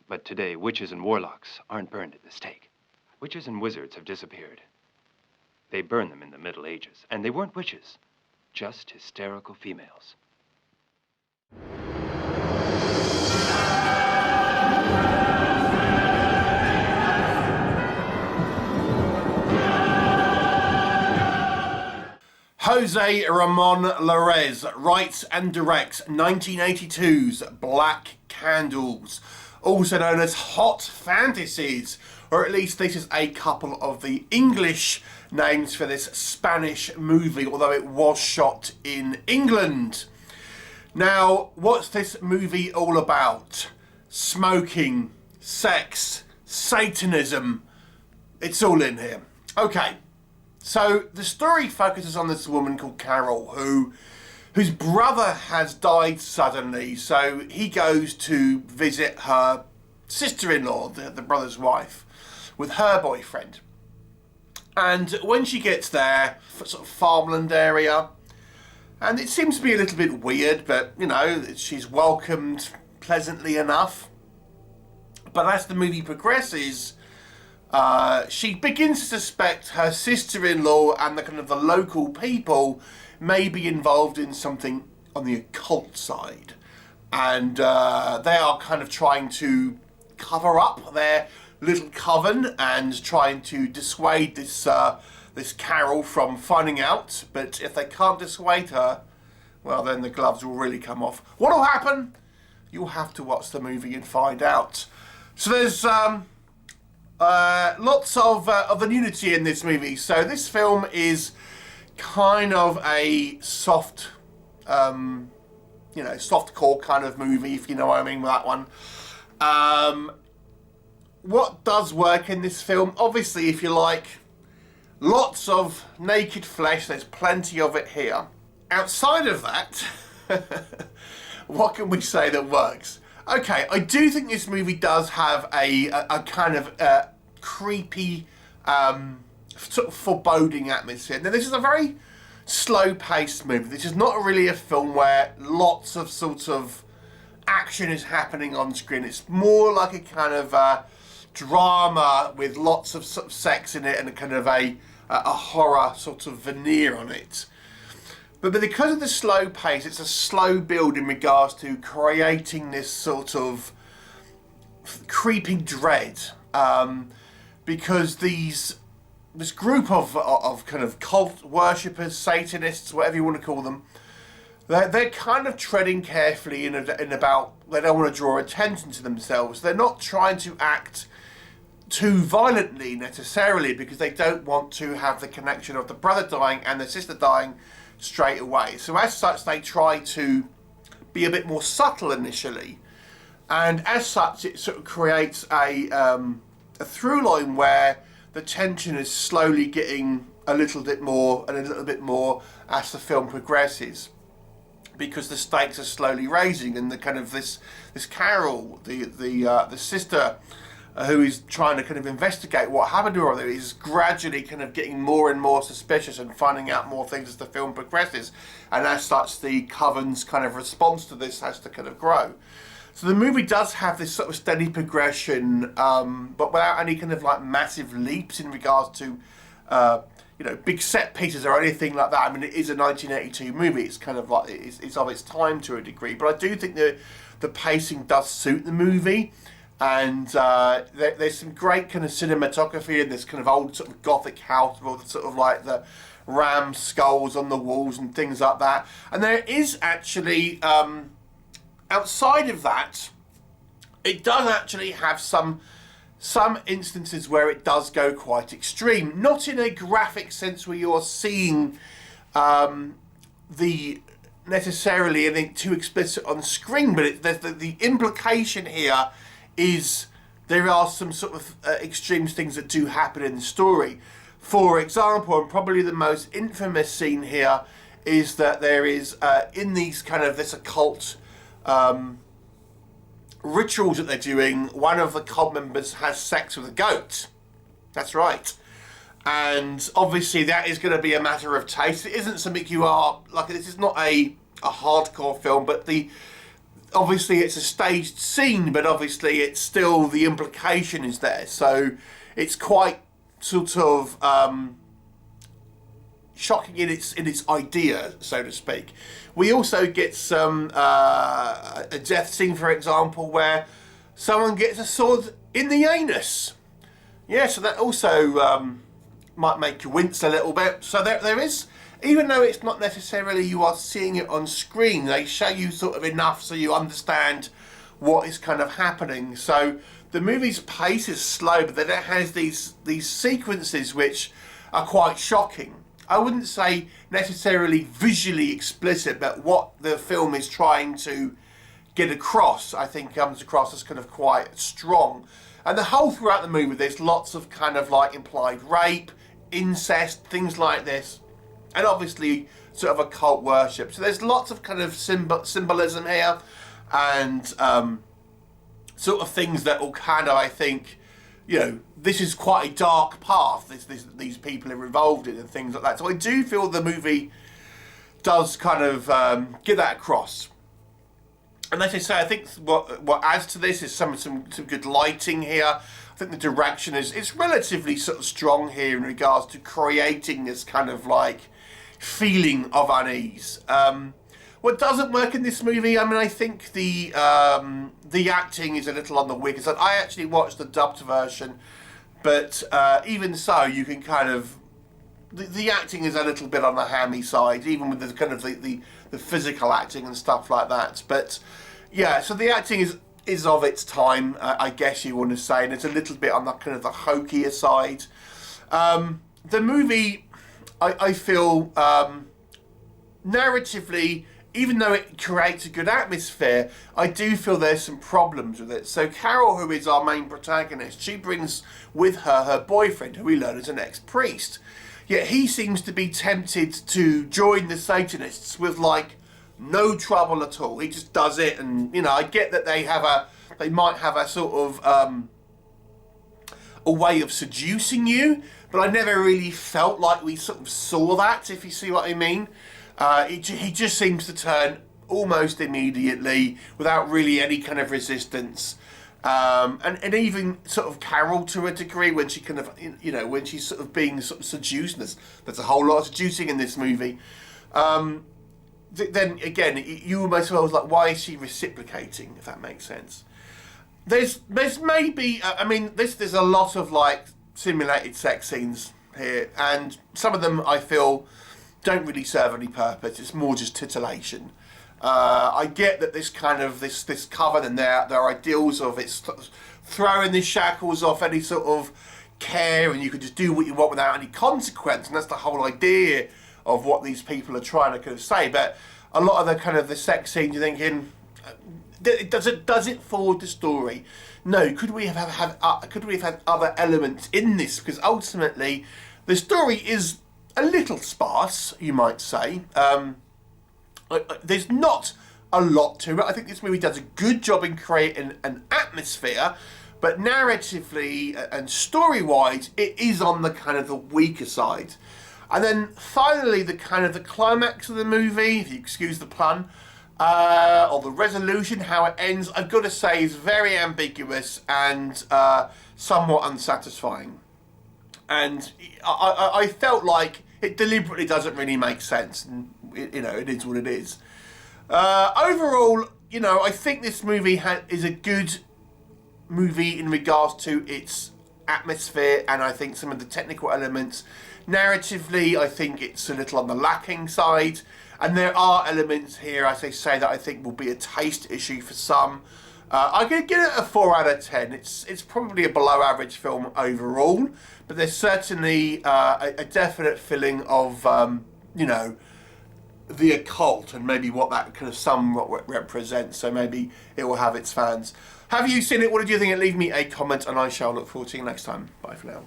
But today, witches and warlocks aren't burned at the stake. Witches and wizards have disappeared. They burned them in the Middle Ages, and they weren't witches, just hysterical females. Jose Ramon Larez writes and directs 1982's Black Candles, also known as Hot Fantasies, or at least this is a couple of the English names for this Spanish movie, although it was shot in England. Now, what's this movie all about? Smoking, sex, Satanism, it's all in here. Okay. So the story focuses on this woman called Carol whose brother has died suddenly, so he goes to visit her sister-in-law, the brother's wife, with her boyfriend. And when she gets there, sort of farmland area, and it seems to be a little bit weird, but you know, she's welcomed pleasantly enough. But as the movie progresses, she begins to suspect her sister-in-law and the local people may be involved in something on the occult side, and they are kind of trying to cover up their little coven and trying to dissuade this Carol from finding out. But if they can't dissuade her, well, then the gloves will really come off. What will happen? You'll have to watch the movie and find out. So there's lots of the nudity in this movie. So this film is kind of a soft, softcore kind of movie, if you know what I mean with that one. What does work in this film? Obviously, if you like lots of naked flesh, there's plenty of it here. Outside of that, what can we say that works? Okay, I do think this movie does have a kind of creepy, sort of foreboding atmosphere. Now, this is a very slow-paced movie. This is not really a film where lots of sort of action is happening on screen. It's more like a kind of drama with lots of sort of sex in it and a kind of a horror sort of veneer on it. But because of the slow pace, it's a slow build in regards to creating this sort of creeping dread. Because this group of kind of cult worshippers, Satanists, whatever you want to call them, they're kind of treading carefully in about, they don't want to draw attention to themselves. They're not trying to act too violently necessarily, because they don't want to have the connection of the brother dying and the sister dying straight away. So as such, they try to be a bit more subtle initially, and as such, it sort of creates a through line where the tension is slowly getting a little bit more and a little bit more as the film progresses, because the stakes are slowly raising, and the kind of this Carol, the sister, who is trying to kind of investigate what happened to her, is gradually kind of getting more and more suspicious and finding out more things as the film progresses, and as such, the coven's kind of response to this has to kind of grow. So the movie does have this sort of steady progression, but without any kind of like massive leaps in regards to, big set pieces or anything like that. I mean, it is a 1982 movie. It's kind of like, it's of its time to a degree. But I do think the pacing does suit the movie. And there's some great kind of cinematography in this kind of old sort of gothic house with all the sort of like the ram skulls on the walls and things like that. And there is actually, outside of that, it does actually have some instances where it does go quite extreme. Not in a graphic sense where you're seeing the necessarily anything too explicit on screen, but the implication here is there are some sort of extreme things that do happen in the story. For example, and probably the most infamous scene here is that there is in these kind of this occult rituals that they're doing, one of the cult members has sex with a goat. That's right. And obviously that is going to be a matter of taste. It isn't something you are, like, this is not a hardcore film, but obviously it's a staged scene, but obviously it's still, the implication is there. So it's quite sort of shocking in its idea, so to speak. We also get some a death scene, for example, where someone gets a sword in the anus. Yeah, so that also might make you wince a little bit. So there is, even though it's not necessarily you are seeing it on screen, they show you sort of enough so you understand what is kind of happening. So the movie's pace is slow, but then it has these sequences which are quite shocking. I wouldn't say necessarily visually explicit, but what the film is trying to get across, I think, comes across as kind of quite strong. And the whole throughout the movie, there's lots of kind of like implied rape, incest, things like this, and obviously sort of occult worship. So there's lots of kind of symbolism here, and sort of things that will kind of, I think, you know, this is quite a dark path these people are involved in and things like that. So I do feel the movie does kind of get that across. And as I say, I think what adds to this is some good lighting here. I think the direction is relatively sort of strong here in regards to creating this kind of like feeling of unease. What doesn't work in this movie, I mean, I think the acting is a little on the weaker side. I actually watched the dubbed version, but even so, you can kind of, the acting is a little bit on the hammy side, even with the kind of the physical acting and stuff like that. But yeah, so the acting is of its time, I guess you want to say, and it's a little bit on the kind of the hokier side. The movie, I feel, narratively, even though it creates a good atmosphere, I do feel there's some problems with it. So Carol, who is our main protagonist, she brings with her her boyfriend, who we learn is an ex-priest. Yet he seems to be tempted to join the Satanists with like no trouble at all. He just does it, and you know, I get that they might have a sort of a way of seducing you, but I never really felt like we sort of saw that, if you see what I mean. He just seems to turn almost immediately without really any kind of resistance. And even sort of Carol to a degree, when she kind of, you know, when she's sort of being sort of seduced, there's a whole lot of seducing in this movie. Then again, you almost feel like, why is she reciprocating, if that makes sense? There's maybe, I mean, there's a lot of like simulated sex scenes here, and some of them I feel don't really serve any purpose. It's more just titillation. I get that this kind of this coven and their ideals of it's throwing the shackles off any sort of care, and you can just do what you want without any consequence, and that's the whole idea of what these people are trying to kind of say. But a lot of the kind of the sex scenes, you're thinking, does it forward the story? No. Could we have had other elements in this? Because ultimately, the story is a little sparse, you might say. There's not a lot to it. I think this movie does a good job in creating an atmosphere, but narratively and story-wise, it is on the kind of the weaker side. And then finally, the kind of the climax of the movie, if you excuse the pun, or the resolution, how it ends, I've got to say is very ambiguous and somewhat unsatisfying. And I felt like it deliberately doesn't really make sense, and you know, it is what it is. Overall, you know, I think this movie is a good movie in regards to its atmosphere, and I think some of the technical elements. Narratively, I think it's a little on the lacking side, and there are elements here, as I say, that I think will be a taste issue for some. I'm going to give it a 4 out of 10. It's probably a below average film overall, but there's certainly a definite feeling of, you know, the occult and maybe what that kind of somewhat represents, so maybe it will have its fans. Have you seen it? What did you think? Leave me a comment and I shall look forward to you next time. Bye for now.